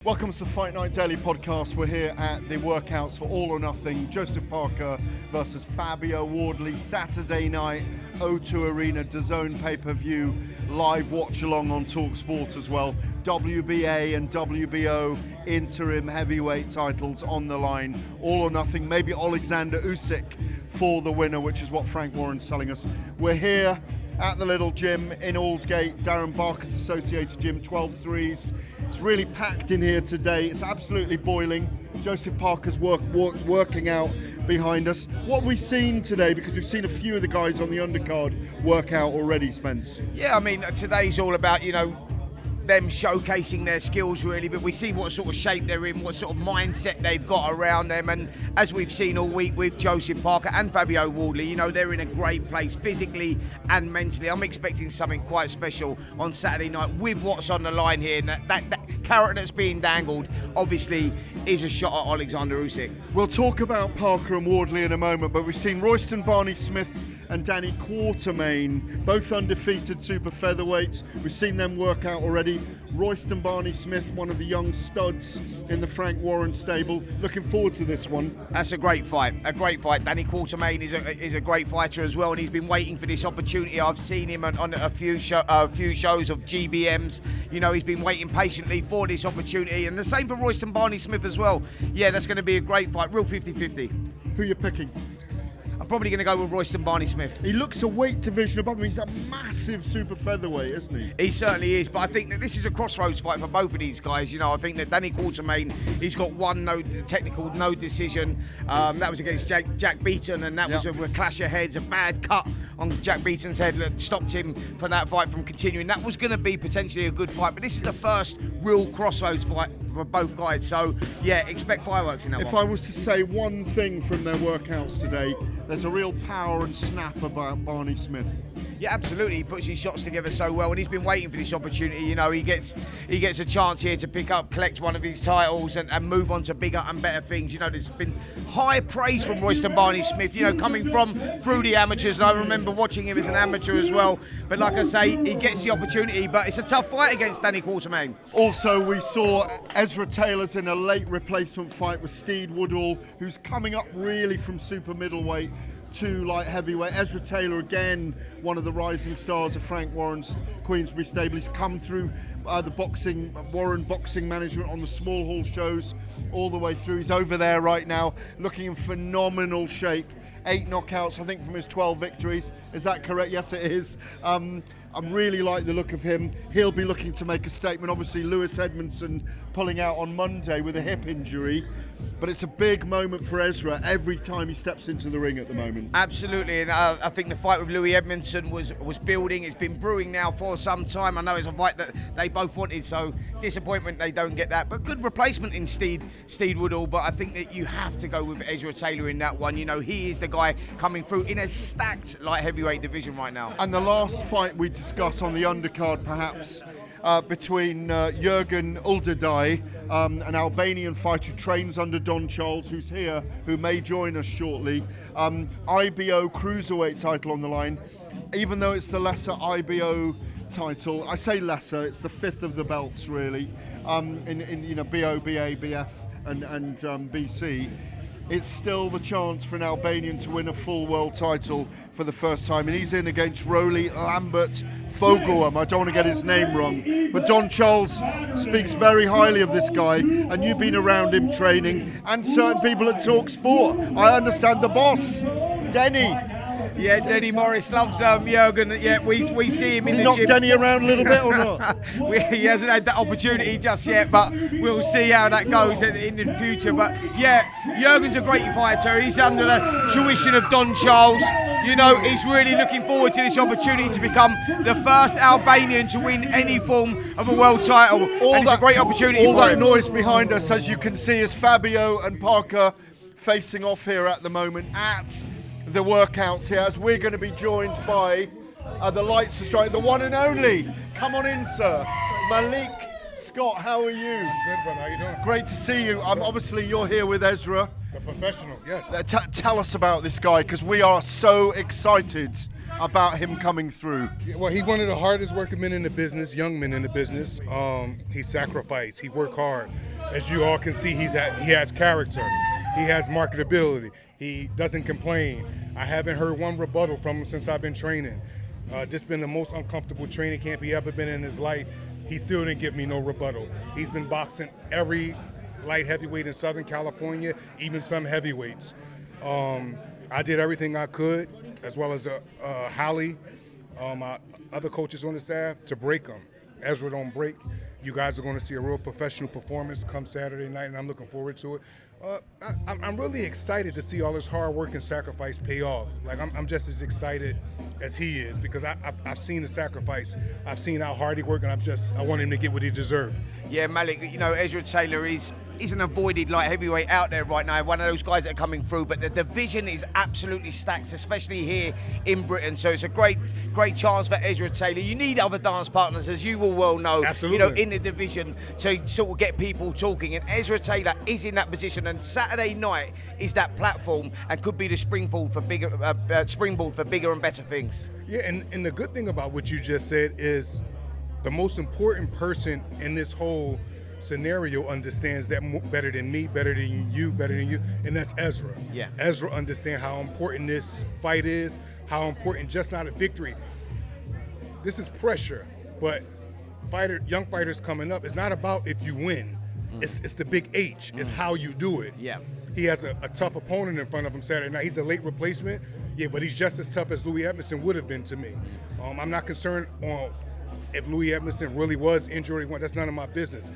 Welcome to the Fight Night Daily podcast. We're here at the workouts for All or Nothing. Joseph Parker versus Fabio Wardley, Saturday night, O2 Arena, DAZN pay-per-view, live watch-along on talkSPORT as well. WBA and WBO interim heavyweight titles on the line. All or Nothing, maybe Alexander Usyk for the winner, which is what Frank Warren's telling us. We're here at the little gym in Aldgate, Darren Barker's Associated Gym, 12 threes. It's really packed in here today. It's absolutely boiling. Joseph Parker's working out behind us. What have we seen today? Because we've seen a few of the guys on the undercard work out already, Spence. Yeah, I mean, today's all about, them showcasing their skills really, but we see what sort of shape they're in, what sort of mindset they've got around them, and as we've seen all week with Joseph Parker and Fabio Wardley, they're in a great place physically and mentally. I'm expecting something quite special on Saturday night with what's on the line here, and that carrot that's being dangled obviously is a shot at Alexander Usyk. We'll talk about Parker and Wardley in a moment, but we've seen Royston Barney-Smith and Danny Quartermain, both undefeated super featherweights. We've seen them work out already. Royston Barney-Smith, one of the young studs in the Frank Warren stable. Looking forward to this one. That's a great fight, Danny Quartermain is a great fighter as well, and he's been waiting for this opportunity. I've seen him on a few shows of GBMs. He's been waiting patiently for this opportunity, and the same for Royston Barney-Smith as well. Yeah, that's going to be a great fight, real 50-50. Who are you picking? I'm probably going to go with Royston Barney-Smith. He looks a weight division above him. He's a massive super featherweight, isn't he? He certainly is, but I think that this is a crossroads fight for both of these guys. I think that Danny Quartermain, he's got one technical no decision. That was against Jack Beaton, and that was a clash of heads, a bad cut on Jack Beaton's head that stopped him from that fight from continuing. That was going to be potentially a good fight, but this is the first real crossroads fight for both guys. So, yeah, expect fireworks in that one. If I was to say one thing from their workouts today, there's a real power and snap about Barney-Smith. Yeah, absolutely. He puts his shots together so well, and he's been waiting for this opportunity. He gets a chance here to collect one of his titles and move on to bigger and better things. There's been high praise from Royston Barney-Smith, coming through the amateurs, and I remember watching him as an amateur as well. But like I say, he gets the opportunity, but it's a tough fight against Danny Quartermain. Also, we saw Ezra Taylor's in a late replacement fight with Steed Woodall, who's coming up really from super middleweight to light heavyweight. Ezra Taylor, again, one of the rising stars of Frank Warren's Queensberry stable. He's come through the Warren boxing management on the small hall shows all the way through. He's over there right now, looking in phenomenal shape. 8 knockouts, I think, from his 12 victories. Is that correct? Yes, it is. I really like the look of him. He'll be looking to make a statement. Obviously, Lewis Edmondson pulling out on Monday with a hip injury. But it's a big moment for Ezra every time he steps into the ring at the moment. Absolutely, and I think the fight with Louis Edmondson was building. It's been brewing now for some time. I know it's a fight that they both wanted, so disappointment they don't get that. But good replacement in Steed Woodall. But I think that you have to go with Ezra Taylor in that one. He is the guy coming through in a stacked light heavyweight division right now. And the last fight we discussed on the undercard, perhaps, between Jürgen Uldadai, an Albanian fighter who trains under Don Charles, who's here, who may join us shortly. IBO cruiserweight title on the line. Even though it's the lesser IBO title, I say lesser, it's the 5th of the belts really, in BO, BA, BF and BC. It's still the chance for an Albanian to win a full world title for the first time. And he's in against Roly Lambert Fogoam. I don't want to get his name wrong. But Don Charles speaks very highly of this guy. And you've been around him training. And certain people at talkSPORT. I understand the boss, Denny. Yeah, Denny Morris loves Jürgen. Yeah, we see him in the gym. Has he knocked Denny around a little bit or not? He hasn't had that opportunity just yet, but we'll see how that goes in the future. But yeah, Jürgen's a great fighter. He's under the tuition of Don Charles. He's really looking forward to this opportunity to become the first Albanian to win any form of a world title. It's a great opportunity all for that him. Noise behind us, as you can see, is Fabio and Parker facing off here at the moment at the workouts here, as we're going to be joined by the lights are striking, the one and only. Come on in, sir. Malik Scott, how are you? I'm good, brother. How you doing? Great to see you. Obviously, you're here with Ezra. The professional, yes. Tell us about this guy, because we are so excited about him coming through? Well, he's one of the hardest working men in the business, young men in the business. He sacrificed, he worked hard. As you all can see, he has character. He has marketability. He doesn't complain. I haven't heard one rebuttal from him since I've been training. This been the most uncomfortable training camp he ever been in his life. He still didn't give me no rebuttal. He's been boxing every light heavyweight in Southern California, even some heavyweights. I did everything I could, as well as Holly, my other coaches on the staff, to break him. Ezra don't break. You guys are going to see a real professional performance come Saturday night, and I'm looking forward to it. I'm really excited to see all his hard work and sacrifice pay off. Like, I'm just as excited as he is, because I've seen the sacrifice. I've seen how hard he worked, and I want him to get what he deserves. Yeah, Malik, you know, Ezra Taylor is an avoided light heavyweight out there right now, one of those guys that are coming through, but the division is absolutely stacked, especially here in Britain. So it's a great chance for Ezra Taylor. You need other dance partners, as you will well know, absolutely, you know, in the division to sort of get people talking. And Ezra Taylor is in that position, and Saturday night is that platform and could be the springboard for bigger and better things. Yeah, and the good thing about what you just said is the most important person in this whole scenario understands that better than me, better than you, and that's Ezra. Yeah. Ezra understands how important this fight is, how important just not a victory. This is pressure, but young fighters coming up, it's not about if you win. It's the big H. It's how you do it. Yeah. He has a tough opponent in front of him Saturday night. He's a late replacement, yeah, but he's just as tough as Louis Edmondson would have been to me. I'm not concerned on if Louis Edmondson really was injured. That's none of my business.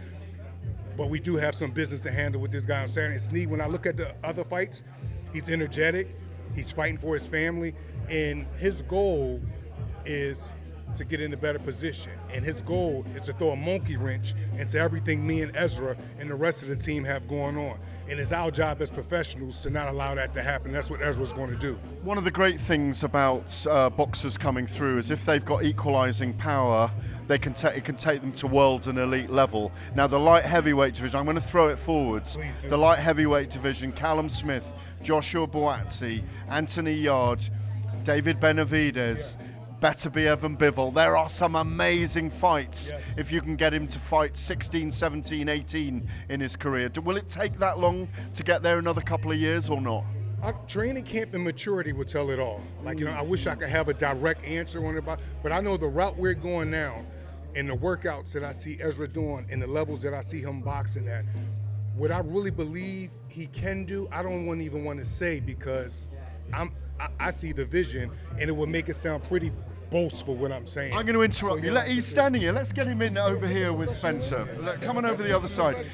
But we do have some business to handle with this guy on Saturday. Sneed, when I look at the other fights, he's energetic, he's fighting for his family, and his goal is to get in a better position. And his goal is to throw a monkey wrench into everything me and Ezra and the rest of the team have going on. And it's our job as professionals to not allow that to happen. That's what Ezra's going to do. One of the great things about boxers coming through is if they've got equalising power, it can take them to world and elite level. Now, the light heavyweight division, I'm going to throw it forwards. The light heavyweight division, Callum Smith, Joshua Boatsi, Anthony Yard, David Benavidez, Better be Evan Bivol. There are some amazing fights if you can get him to fight 16, 17, 18 in his career. Will it take that long to get there, another couple of years or not? Training camp and maturity will tell it all. Like, you know, I wish I could have a direct answer on it, but I know the route we're going now and the workouts that I see Ezra doing and the levels that I see him boxing at, what I really believe he can do, I don't even want to say, because I see the vision, and it would make it sound pretty boastful what I'm saying. I'm going to interrupt you. He's standing here. Let's get him in over here with Spencer. Come on over the other side.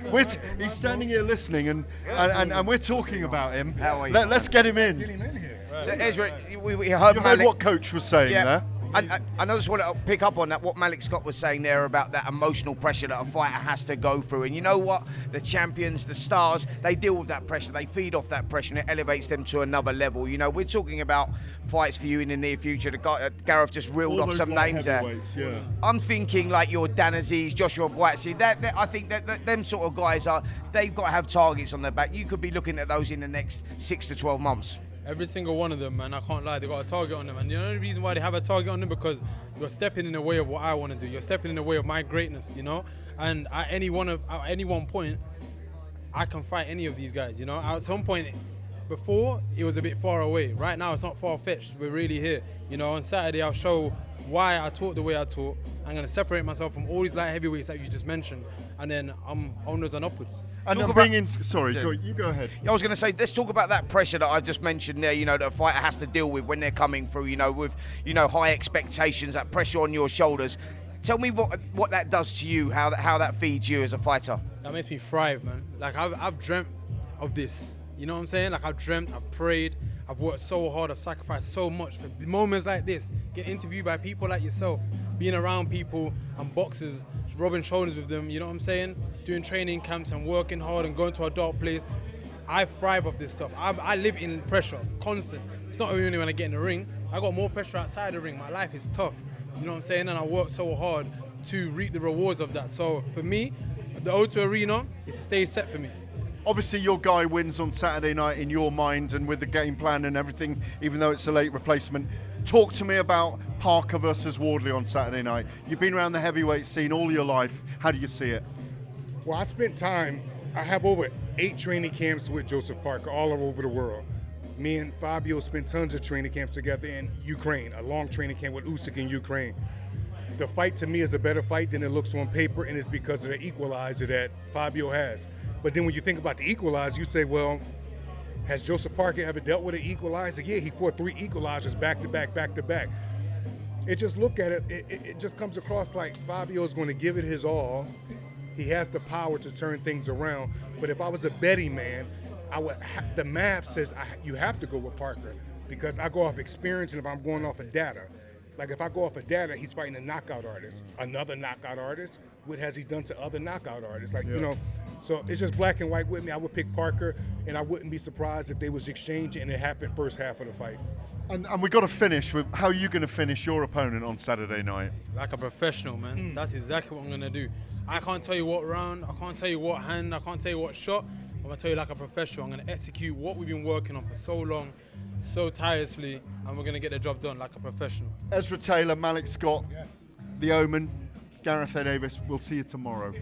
He's standing here listening, and we're talking about him. How are you? Let's get him in. Get him in here. So Ezra, we heard You Malik. heard what Coach was saying there. And I just want to pick up on that, what Malik Scott was saying there about that emotional pressure that a fighter has to go through. And you know what? The champions, the stars, they deal with that pressure. They feed off that pressure, and it elevates them to another level. You know, we're talking about fights for you in the near future. Gareth just reeled off some names there. Yeah. I'm thinking like your Dan Aziz, Joshua Boatsi. I think that them sort of guys they've got to have targets on their back. You could be looking at those in the next 6 to 12 months. Every single one of them, man, I can't lie, they got a target on them. And the only reason why they have a target on them, because you're stepping in the way of what I want to do. You're stepping in the way of my greatness, you know? And at any one point, I can fight any of these guys, you know? At some point, before, it was a bit far away. Right now, it's not far-fetched. We're really here. You know, on Saturday, I'll show why I talk the way I talk. I'm going to separate myself from all these light heavyweights that you just mentioned, and then I'm onwards and upwards. And I'm bringing. Sorry, you go ahead. I was going to say, let's talk about that pressure that I just mentioned there. You know, that a fighter has to deal with when they're coming through. You know, with high expectations, that pressure on your shoulders. Tell me what that does to you. How that feeds you as a fighter. That makes me thrive, man. Like I've dreamt of this. You know what I'm saying? Like I've dreamt, I've prayed, I've worked so hard, I've sacrificed so much for moments like this. Getting interviewed by people like yourself, being around people and boxers, rubbing shoulders with them, you know what I'm saying? Doing training camps and working hard and going to a dark place. I thrive off this stuff. I live in pressure, constant. It's not only when I get in the ring, I got more pressure outside the ring. My life is tough, you know what I'm saying? And I work so hard to reap the rewards of that. So for me, the O2 Arena is a stage set for me. Obviously, your guy wins on Saturday night in your mind and with the game plan and everything, even though it's a late replacement. Talk to me about Parker versus Wardley on Saturday night. You've been around the heavyweight scene all your life. How do you see it? Well, I spent time I have over 8 training camps with Joseph Parker all over the world. Me and Fabio spent tons of training camps together in Ukraine, a long training camp with Usyk in Ukraine. The fight to me is a better fight than it looks on paper, and it's because of the equalizer that Fabio has. But then when you think about the equalizer, you say, well, has Joseph Parker ever dealt with an equalizer? Yeah, he fought 3 equalizers back to back, back to back. It just look at it, it just comes across like Fabio's going to give it his all. He has the power to turn things around. But if I was a betting man, the math says you have to go with Parker because I go off experience, and if I'm going off of data, like if I go off of data, he's fighting a knockout artist, another knockout artist. What has he done to other knockout artists? Like, you know, so it's just black and white with me. I would pick Parker, and I wouldn't be surprised if they was exchanging and it happened first half of the fight. And we got to finish with how are you going to finish your opponent on Saturday night? Like a professional, man. That's exactly what I'm going to do. I can't tell you what round, I can't tell you what hand, I can't tell you what shot. I'm going to tell you like a professional. I'm going to execute what we've been working on for so long, so tirelessly, and we're going to get the job done like a professional. Ezra Taylor, Malik Scott, The Omen, Gareth Davies. We'll see you tomorrow.